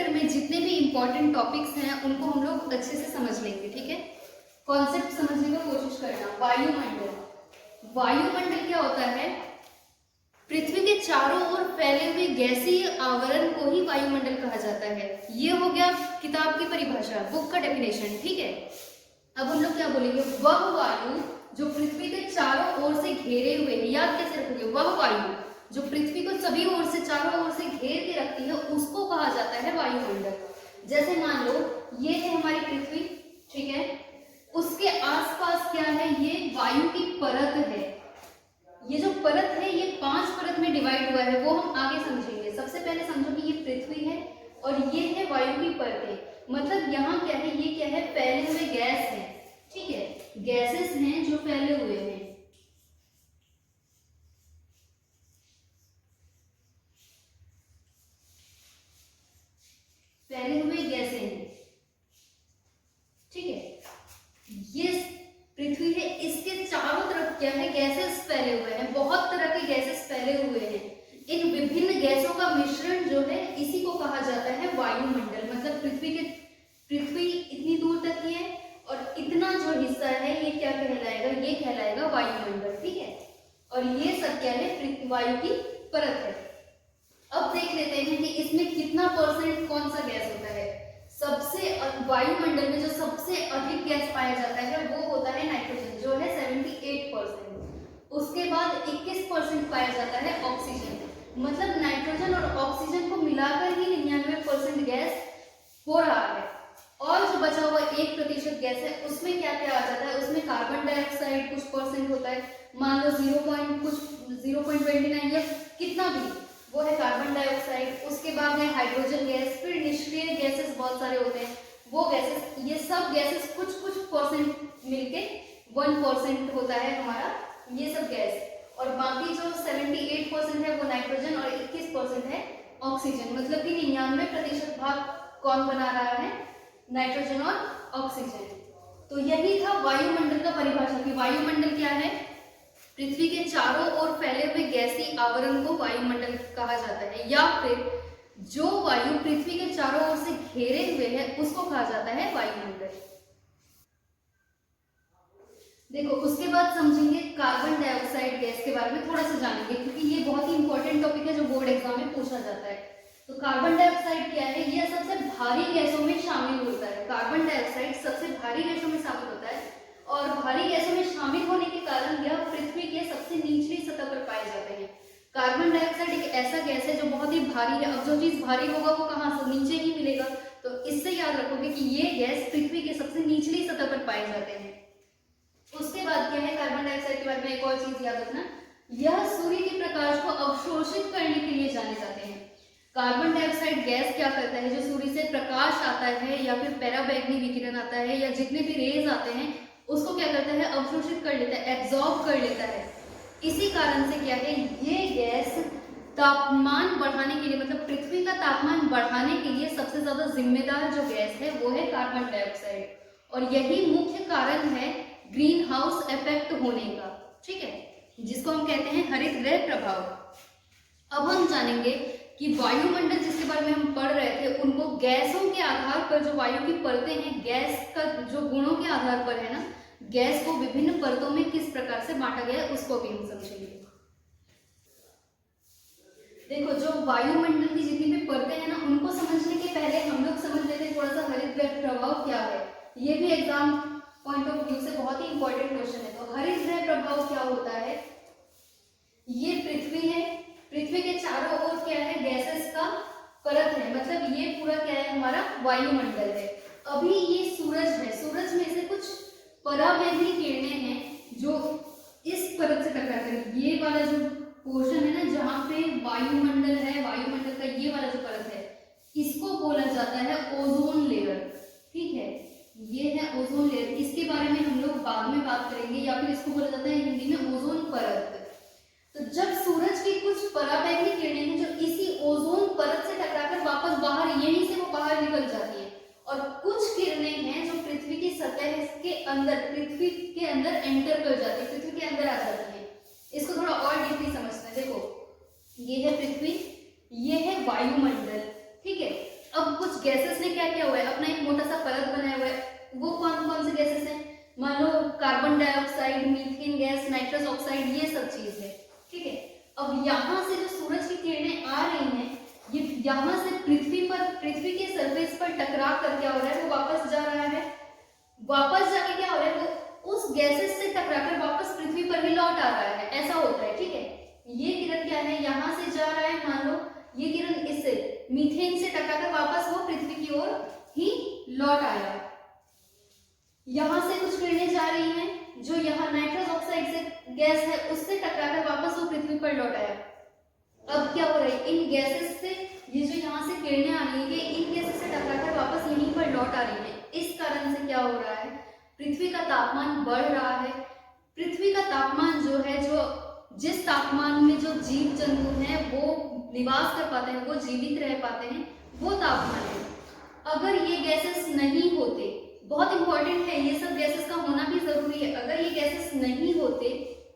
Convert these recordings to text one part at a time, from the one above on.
Chapter में जितने भी इंपॉर्टेंट टॉपिक्स हैं उनको हम लोग अच्छे से समझ लेंगे, ठीक है। कॉन्सेप्ट समझने की कोशिश करना। वायुमंडल, वायुमंडल क्या होता है? पृथ्वी के चारों ओर फैले हुए गैसीय आवरण को ही वायुमंडल कहा जाता है। ये हो गया किताब की परिभाषा, बुक का डेफिनेशन, ठीक है। अब हम लोग क्या बोलेंगे? वह वायु जो पृथ्वी के चारों ओर से घेरे हुए है, याद कैसे रखोगे? वह वायु जो पृथ्वी को सभी ओर से, चारों ओर से घेर के रखती है, उसको कहा जाता है वायुमंडल। जैसे मान लो ये है हमारी पृथ्वी, ठीक है, उसके आसपास क्या है? ये वायु की परत है। ये जो परत है ये 5 परत में डिवाइड हुआ है, वो हम आगे समझेंगे। सबसे पहले समझो कि ये पृथ्वी है और ये है वायु की परतें। मतलब यहाँ क्या है? ये क्या है? फैले हुए गैस है, ठीक है, गैसेस हैं जो फैले हुए हैं। फैले हुए गैसें हैं, ठीक है। ये पृथ्वी है, इसके चारों तरफ क्या है? गैसेस फैले हुए हैं, बहुत तरह के गैसेस फैले हुए हैं। इन विभिन्न गैसों का मिश्रण जो है इसी को कहा जाता है वायुमंडल। मतलब पृथ्वी इतनी दूर तक ही है और इतना जो हिस्सा है ये क्या कहलाएगा? ये कहलाएगा वायुमंडल, ठीक है। और ये सब क्या है? वायु की परत है। अब देख लेते हैं कि इसमें कितना परसेंट कौन सा गैस होता है। सबसे वायुमंडल में जो सबसे अधिक गैस पाया जाता है वो होता है नाइट्रोजन, जो है 78%। उसके बाद 21% पाया जाता है ऑक्सीजन। मतलब नाइट्रोजन और ऑक्सीजन को मिलाकर ही 99% गैस हो रहा है। और जो बचा हुआ 1% गैस है उसमें क्या क्या आ जाता है? उसमें कार्बन डाइऑक्साइड कुछ परसेंट होता है, मान लो 0.29 या कितना भी, वो है कार्बन डाइऑक्साइड। उसके बाद है हाइड्रोजन गैस, फिर निष्क्रिय गैसेस बहुत सारे होते हैं, वो गैसेस, ये सब गैसेस कुछ परसेंट मिलके 1% होता है हमारा ये सब गैस। और बाकी जो 78% है वो नाइट्रोजन और 21% है ऑक्सीजन। मतलब कि 99% भाग कौन बना रहा है? नाइट्रोजन और ऑक्सीजन। तो यही था वायुमंडल का परिभाषा कि वायुमंडल क्या है? पृथ्वी के चारों ओर फैले हुए गैसीय आवरण को वायुमंडल कहा जाता है, या फिर जो वायु पृथ्वी के चारों ओर से घेरे हुए है उसको कहा जाता है वायुमंडल। देखो उसके बाद समझेंगे कार्बन डाइऑक्साइड गैस के बारे में थोड़ा सा जानेंगे, क्योंकि ये बहुत ही इंपॉर्टेंट टॉपिक है जो बोर्ड एग्जाम में पूछा जाता है। तो कार्बन डाइऑक्साइड क्या है? ये सबसे भारी गैसों में शामिल होता है। कार्बन डाइऑक्साइड सबसे भारी गैसों में शामिल होता है और भारी गैसों में शामिल होने के कारण यह पृथ्वी के सबसे निचली सतह पर पाए जाते हैं। कार्बन डाइऑक्साइड एक ऐसा गैस है जो बहुत ही भारी है। अब जो चीज भारी होगा वो कहाँ से? नीचे ही मिलेगा। तो इससे याद रखोगे कि ये गैस पृथ्वी के सबसे निचली सतह पर पाए जाते हैं। उसके बाद क्या है? कार्बन डाइऑक्साइड के बारे में एक और चीज याद रखना, यह सूर्य के प्रकाश को अवशोषित करने के लिए जाने जाते हैं। कार्बन डाइऑक्साइड गैस क्या करता है? जो सूर्य से प्रकाश आता है या फिर पराबैंगनी विकिरण आता है या जितने भी रेज आते हैं उसको क्या करता है? अवशोषित कर लेता है, एब्जॉर्ब कर लेता है। इसी कारण से क्या है? ये गैस तापमान बढ़ाने के लिए, मतलब पृथ्वी का तापमान बढ़ाने के लिए सबसे ज्यादा जिम्मेदार जो गैस है वो है कार्बन डाइऑक्साइड। और यही मुख्य कारण है ग्रीन हाउस इफेक्ट होने का, ठीक है, जिसको हम कहते हैं हरित गृह प्रभाव। अब हम जानेंगे कि वायुमंडल जिसके बारे में हम पढ़ रहे थे उनको गैसों के आधार पर, जो वायु की परतें हैं, गैस का जो गुणों के आधार पर है ना, गैस को विभिन्न परतों में किस प्रकार से बांटा गया है उसको भी हम समझेंगे। देखो जो वायुमंडल की जितनी भी परतें हैं ना उनको समझने के पहले हम लोग समझ लेते हैं थोड़ा सा हरित गृह प्रभाव क्या है। ये भी एग्जाम पॉइंट ऑफ व्यू से बहुत ही इंपॉर्टेंट क्वेश्चन है। तो हरित गृह प्रभाव क्या होता है? ये पृथ्वी है, पृथ्वी के चारों ओर क्या है? गैसेस का परत है। मतलब ये पूरा क्या है? हमारा वायुमंडल है। अभी ये सूरज है, सूरज में से कुछ पराबैंगनी किरणें हैं जो इस परत से टकरा कर, ये वाला जो पोर्शन है ना जहाँ पे वायुमंडल है, वायुमंडल का ये वाला जो परत है इसको बोला जाता है ओजोन लेयर, ठीक है, ये है ओजोन लेयर। इसके बारे में हम लोग बाद में बात करेंगे, या फिर इसको बोला जाता है हिंदी में ओजोन परत। तो जब सूरज की कुछ पराबैंगनी किरणें हैं जो इसी ओजोन परत से टकराकर वापस बाहर, यहीं से वो बाहर निकल जाती है, और कुछ किरणें हैं जो पृथ्वी की सतह के अंदर, पृथ्वी के अंदर एंटर कर जाती है, पृथ्वी के अंदर आ जाती है। इसको थोड़ा और डीपली समझते हैं। देखो ये है पृथ्वी, ये है वायुमंडल, ठीक है। अब कुछ गैसेस ने क्या किया हुआ है, अपना एक मोटा सा परत बनाया हुआ है। वो कौन कौन से गैसेस हैं, मान low carbon dioxide, methane gas, nitrous oxide, ये सब चीज है, ठीक है। अब यहाँ से जो सूरज की किरणें आ रही हैं, ये यहाँ से पृथ्वी के सरफेस पर टकरा कर क्या हो रहा है, वो वापस जा रहा है। वापस जाके क्या हो रहा है, वो उस गैसेस से टकराकर वापस पृथ्वी पर ही लौट आ रहा है, ऐसा होता है, ठीक है। ये किरण क्या है, यहाँ से जा रहा है, मान लो ये किरण इससे मीथेन से टकराकर वापस वो पृथ्वी की ओर ही लौट आया। यहाँ से कुछ किरणें जा रही हैं जो यहाँ नाइट्रस ऑक्साइड से गैस है, उससे टकराकर वापस वो पृथ्वी पर लौट आया। अब क्या हो रहा है, इन गैसेस से ये जो यहाँ से किरणें आ रही है, इन गैसेस से टकराकर वापस यहीं पर लौट आ रही है। इस कारण से क्या हो रहा है, पृथ्वी का तापमान बढ़ रहा है। पृथ्वी का तापमान जो है, जो जिस तापमान में जो जीव जंतु हैं वो निवास कर पाते हैं, वो जीवित रह पाते हैं, वो तापमान है। अगर ये गैसेस नहीं होते, बहुत इंपॉर्टेंट है, ये सब गैसेस का होना भी जरूरी है। अगर ये गैसेस नहीं होते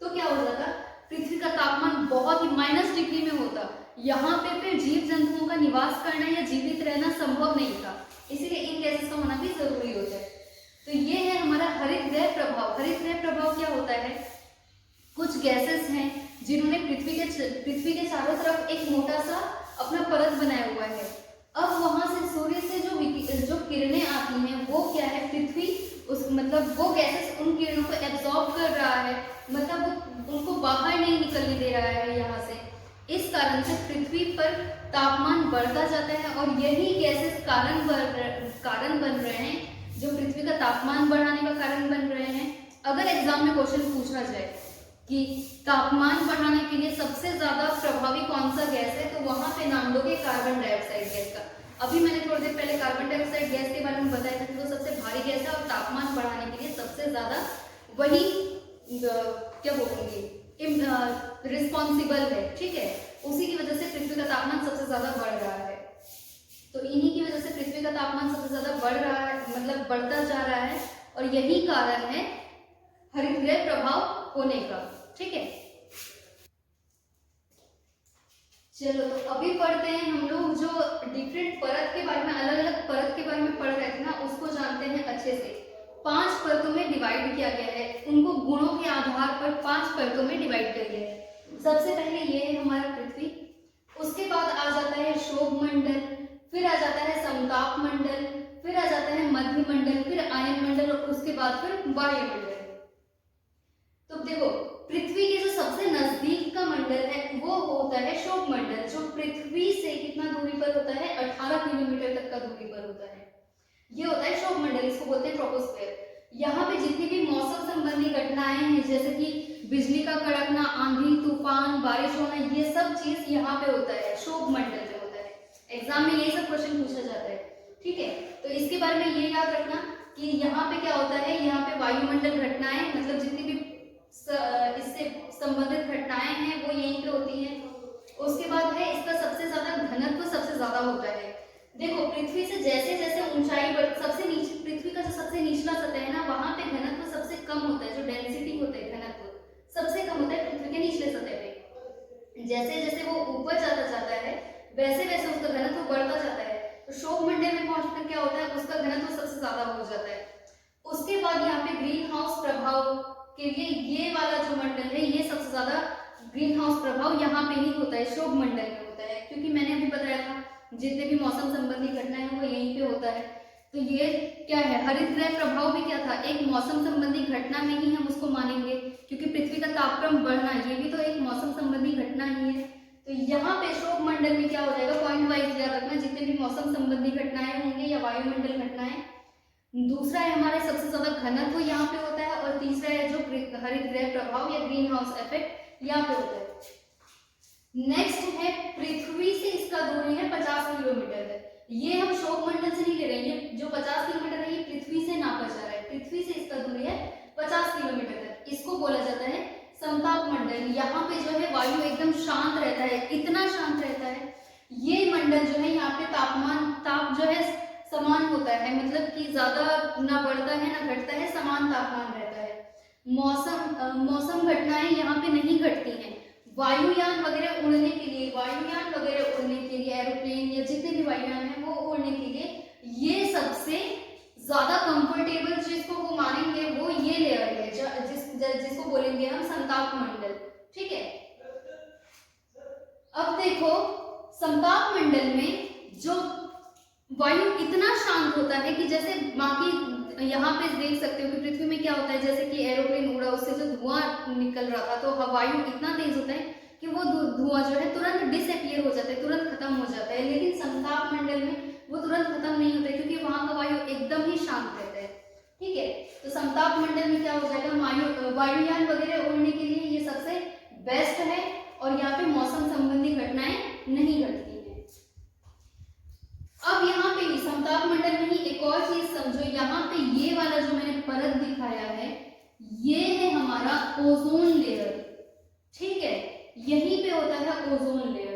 तो क्या हो जाता, पृथ्वी का तापमान बहुत ही माइनस डिग्री में होता। यहाँ पे फिर जीव जंतुओं का निवास करना या जीवित रहना संभव नहीं था, इसीलिए इन गैसेस का होना भी जरूरी होता है। तो ये है हमारा हरित गृह प्रभाव। हरित गृह प्रभाव क्या होता है, कुछ गैसेस हैं जिन्होंने पृथ्वी के चारों तरफ एक मोटा सा अपना परत बनाया हुआ है। अब वहां से सूर्य से जो किरणें आती हैं, वो क्या है, पृथ्वी मतलब वो गैसेस उन किरणों को एब्जॉर्ब कर रहा है, मतलब उनको बाहर नहीं निकलने दे रहा है यहाँ से। इस कारण से पृथ्वी पर तापमान बढ़ता जाता है और यही गैसेस कारण बन रहे हैं जो पृथ्वी का तापमान बढ़ाने का कारण बन रहे हैं। अगर एग्जाम में क्वेश्चन पूछा जाए कि तापमान बढ़ाने के लिए सबसे ज्यादा प्रभावी कौन सा गैस है, तो वहां पे नाम लोगे कार्बन डाइऑक्साइड गैस का। अभी मैंने थोड़ी देर पहले कार्बन डाइऑक्साइड गैस के बारे में बताया था कि वो सबसे भारी गैस है और तापमान बढ़ाने के लिए सबसे ज्यादा वही क्या बोलेंगे, रिस्पॉन्सिबल है, ठीक है। उसी की वजह से पृथ्वी का तापमान सबसे ज्यादा बढ़ रहा है। तो इन्हीं की वजह से पृथ्वी का तापमान सबसे ज्यादा बढ़ रहा है, मतलब बढ़ता जा रहा है, और यही कारण है हरित गृह प्रभाव होने का, ठीक है। चलो तो अभी पढ़ते हैं हम लोग जो डिफरेंट परत के बारे में, अलग अलग परत के बारे में पढ़ रहे थे ना, उसको जानते हैं अच्छे से। 5 परतों में डिवाइड किया गया है, उनको गुणों के आधार पर 5 परतों में डिवाइड किया गया है। सबसे पहले ये है हमारा पृथ्वी, उसके बाद आ जाता है शोभ मंडल, फिर आ जाता है समताप मंडल, फिर आ जाता है मध्य मंडल, फिर आयन मंडल, और उसके बाद फिर वायुमंडल। तो देखो, पृथ्वी के जो सबसे नजदीक का मंडल है वो होता है शोभ मंडल, जो पृथ्वी से कितना दूरी पर होता है, 18 किलोमीटर तक का दूरी पर होता है। ये होता है शोभ मंडल, इसको बोलते हैं ट्रोपोस्फेयर। यहाँ पे जितनी भी मौसम संबंधी घटनाएं हैं, जैसे कि बिजली का कड़कना, आंधी तूफान, बारिश होना, ये सब चीज यहाँ पे होता है, शोभ मंडल में होता है। एग्जाम में यही सब क्वेश्चन पूछा जाता है, ठीक है। तो इसके बारे में ये याद रखना कि यहाँ पे क्या होता है, यहाँ पे वायुमंडल घटनाएं, मतलब जितनी भी इससे संबंधित घटनाएं हैं वो यहीं पे होती हैं। उसके बाद है इसका सबसे ज्यादा घनत्व सबसे ज्यादा होता है। देखो, पृथ्वी से जैसे जैसे ऊंचाई बढ़, सबसे नीचे पृथ्वी का जो सबसे निचला सतह है ना, वहां पे घनत्व सबसे कम होता है, जो डेंसिटी होता है घनत्व सबसे कम होता है पृथ्वी के निचले सतह पे। जैसे जैसे वो ऊपर जाता है वैसे वैसे उसका घनत्व बढ़ता जाता है। तो शोभ मंडल में पहुंचकर क्या होता है, उसका घनत्व सबसे ज्यादा हो जाता है। उसके बाद यहाँ पे ग्रीन हाउस प्रभाव के लिए ये वाला जो मंडल है, ये सबसे ज्यादा ग्रीन हाउस प्रभाव यहाँ पे ही होता है, शोभ मंडल में होता है, क्योंकि मैंने अभी बताया था जितने भी मौसम संबंधी घटनाएं हैं वो यहीं पे होता है। तो ये क्या है, हरित गृह प्रभाव भी क्या था, एक मौसम संबंधी घटना में ही हम उसको मानेंगे, क्योंकि पृथ्वी का तापक्रम बढ़ना ये भी तो एक मौसम संबंधी घटना ही है। तो यहाँ पे शोभ मंडल में क्या हो जाएगा, पॉइंट वाइज याद रखना, जितने भी मौसम संबंधी घटनाएं होंगे या वायुमंडल घटनाएं। दूसरा है हमारे सबसे ज्यादा घनत्व यहाँ पे होता है, और तीसरा है जो हरित गृह प्रभाव या ग्रीन हाउस इफेक्ट यहाँ पे होता है। नेक्स्ट है पृथ्वी से इसका दूरी है 50 किलोमीटर है। ये हम शोभ मंडल से नहीं ले रहे हैं, ये जो 50 किलोमीटर है ये पृथ्वी से नापा जा रहा है। पृथ्वी से इसका दूरी है 50 किलोमीटर तक। इसको बोला जाता है समताप मंडल। यहाँ पे जो है वायु एकदम शांत रहता है, इतना शांत रहता है। ये मंडल जो है यहाँ पे ताप जो है समान होता है, मतलब कि ज्यादा ना बढ़ता है ना घटता है, समान तापमान रहता है। मौसम घटनाएं यहाँ पे नहीं घटती हैं। वायुयान वगैरह उड़ने के लिए एरोप्लेन या जितने भी वायुयान हैं वो वो उड़ने के लिए ये सबसे ज्यादा कंफर्टेबल जिसको वो मानेंगे वो ये लेयर है, जिसको बोलेंगे हम संताप मंडल। ठीक है, अब देखो संताप मंडल में जो वायु इतना शांत होता है कि जैसे बाकी यहाँ पे देख सकते हो कि पृथ्वी में क्या होता है, जैसे कि एरोप्लेन उड़ा उससे जो धुआं निकल रहा था, तो वायु इतना तेज होता है कि वो धुआं जो है तुरंत डिसअपियर हो जाता है, तुरंत खत्म हो जाता है। लेकिन संताप मंडल में वो तुरंत खत्म नहीं होता है क्योंकि वहां का वायु एकदम ही शांत रहता है। ठीक है, तो संताप मंडल में क्या हो जाएगा, वायुयान वगैरह उड़ने के लिए ये सबसे बेस्ट है और यहाँ पे मौसम संबंधी घटनाएं नहीं घटती है। अब यहाँ पे समताप मंडल में ही एक और चीज समझो, यहाँ पे ये वाला जो मैंने परत दिखाया है ये है हमारा ओजोन लेयर। ठीक है, यहीं पे होता है ओजोन लेयर,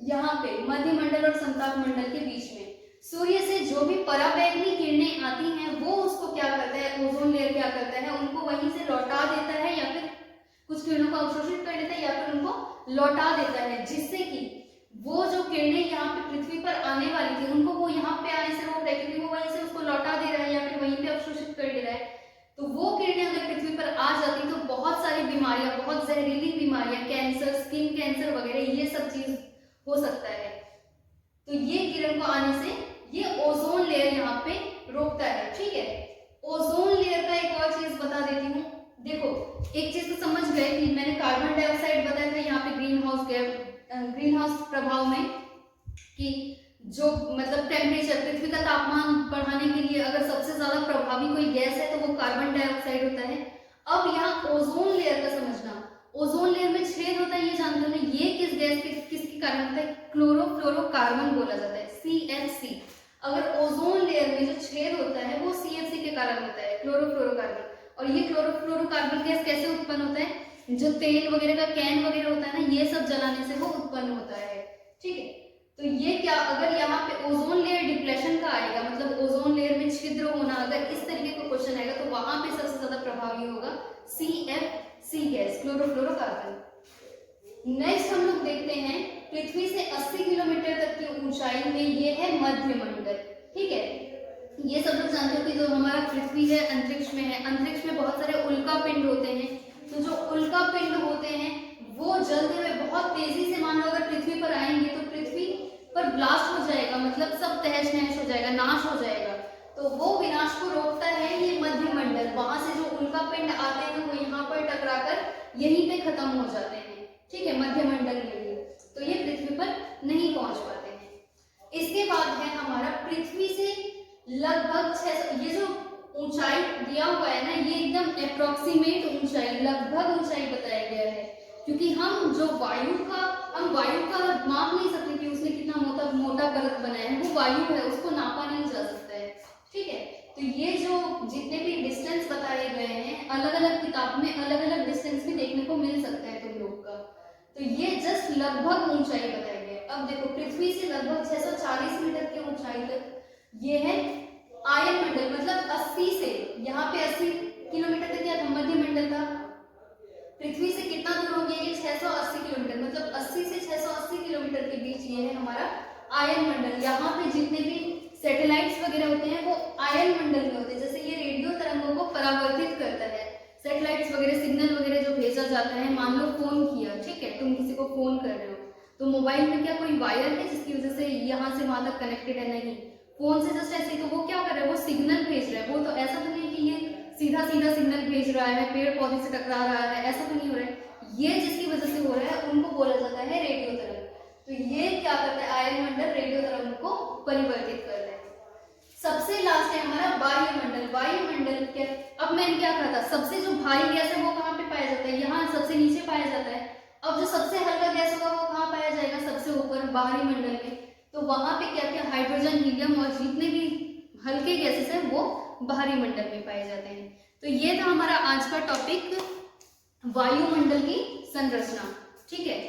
यहाँ पे मध्य मंडल और समताप मंडल के बीच में। सूर्य से जो भी पराबैंगनी किरणें आती हैं वो उसको क्या करता है, ओजोन लेयर क्या करता है, उनको वहीं से लौटा देता है या फिर कुछ किरणों को अवशोषित कर देता है या फिर उनको लौटा देता है, जिससे कि वो जो किरणें यहाँ पे पृथ्वी पर आने वाली थी उनको वो यहाँ पे आने से रोक रहा है, क्योंकि वो वहीं से उसको लौटा दे रहा है या फिर वहीं पे अवशोषित कर दे रहा है। तो वो किरणें अगर पृथ्वी पर आ जाती तो बहुत सारी बीमारियां, बहुत जहरीली बीमारियां, कैंसर, स्किन कैंसर वगैरह ये सब चीज हो सकता है। तो ये किरण को आने से ये ओजोन लेयर यहाँ पे रोकता है। ठीक है, ओजोन लेयर का एक और चीज बता देती हूँ। देखो एक चीज तो समझ गए कि मैंने कार्बन डाइऑक्साइड बताया था यहाँ पे ग्रीन हाउस प्रभाव में कि जो मतलब टेम्परेचर, पृथ्वी का तापमान बढ़ाने के लिए अगर सबसे ज्यादा प्रभावी कोई गैस है तो वो कार्बन डाइऑक्साइड होता है। अब यहाँ ओजोन लेयर का समझना, ओजोन लेयर में छेद होता है ये जानते हो ना, ये किस गैस के किसके कारण होता है, क्लोरोफ्लोरोकार्बन बोला जाता है, CFC। अगर ओजोन लेयर में जो छेद होता है वो CFC के कारण होता है, क्लोरोफ्लोरोकार्बन। और ये क्लोरोफ्लोरोकार्बन गैस कैसे उत्पन्न होता है, जो तेल वगैरह का कैन वगैरह होता है ना, ये सब जलाने से वो उत्पन्न होता है। ठीक है, तो ये क्या, अगर यहाँ पे ओजोन लेयर डिप्लेशन का आएगा, मतलब ओजोन लेयर में छिद्र होना, अगर इस तरीके का क्वेश्चन आएगा तो वहां पे सबसे ज्यादा प्रभावी होगा CFC गैस, क्लोरोफ्लोरोकार्बन। नेक्स्ट हम लोग देखते हैं पृथ्वी से 80 किलोमीटर तक की ऊंचाई में ये है मध्य मंडल। ठीक है, ये सब लोग जानते हो कि जो हमारा पृथ्वी है अंतरिक्ष में है, अंतरिक्ष में बहुत सारे उल्का पिंड होते हैं। तो जो उल्का पिंड होते हैं वो जलते हुए बहुत तेजी से, मान लो अगर पृथ्वी पर आएंगे तो पृथ्वी पर ब्लास्ट हो जाएगा, मतलब सब तहस नहस हो जाएगा, नाश हो जाएगा। तो वो विनाश को रोकता है ये मध्य मंडल। वहां से जो उल्का पिंड आते हैं वो यहाँ पर टकराकर यहीं पे खत्म हो जाते हैं। ठीक है, मध्य मंडल में ही, तो ये पृथ्वी पर नहीं पहुंच पाते हैं। इसके बाद है हमारा पृथ्वी से लगभग 600, ये जो ऊंचाई दिया हुआ है ना, ये एकदम अप्रोक्सीमेट ऊंचाई, लगभग ऊंचाई बताया गया है, क्योंकि हम वायु का माप नहीं सकते कि उसने कितना मोटा परत बनाया है, वो वायु है, उसको नापा नहीं जा सकता है। ठीक है, तो ये जो जितने भी डिस्टेंस बताए गए हैं अलग अलग किताब में अलग अलग डिस्टेंस भी देखने को मिल सकता है तुम लोग का, तो ये जस्ट लगभग ऊंचाई बताई गई। अब देखो पृथ्वी से लगभग 640 मीटर की ऊंचाई तक ये है आयन मंडल, मतलब 80 से यहाँ पे 80 किलोमीटर तक क्या था, मध्य मंडल था। पृथ्वी से कितना दूर हो गया, ये 680 किलोमीटर, मतलब 80 से 680 किलोमीटर के बीच ये है हमारा आयन मंडल। यहाँ पे जितने भी सैटेलाइट्स वगैरह होते हैं वो आयन मंडल में होते हैं। जैसे ये रेडियो तरंगों को परावर्तित करता है, सैटेलाइट्स वगैरह, सिग्नल वगैरह जो भेजा जाता है, मान लो फोन किया, ठीक है, तुम किसी को फोन कर रहे हो तो मोबाइल में क्या कोई वायर है जिसकी वजह से यहाँ से वहां तक कनेक्टेड है, नहीं, फोन से जस्ट ऐसे, तो वो क्या कर रहा है, वो सिग्नल भेज रहा है। वो तो ऐसा तो नहीं कि ये सीधा सीधा सिग्नल भेज रहा है, पेड़ पौधे से टकरा रहा है, ऐसा तो नहीं हो रहा है। ये जिसकी वजह से हो रहा है उनको बोला जाता है रेडियो तरंग। तो ये क्या करता है, आयन मंडल रेडियो तरंग को परिवर्तित कर रहा है। सबसे लास्ट है हमारा वायुमंडल। वायुमंडल क्या, अब मैंने क्या कहा था, सबसे जो भारी गैस है वो कहाँ पे पाया जाता है, यहाँ सबसे नीचे पाया जाता है। अब जो सबसे हल्का गैस होगा वो कहाँ पाया जाएगा, सबसे ऊपर बाहरी मंडल में। तो वहां पे क्या क्या, हाइड्रोजन, हीलियम और जितने भी हल्के गैसेस हैं वो बाहरी मंडल में पाए जाते हैं। तो ये था हमारा आज का टॉपिक, वायुमंडल की संरचना। ठीक है।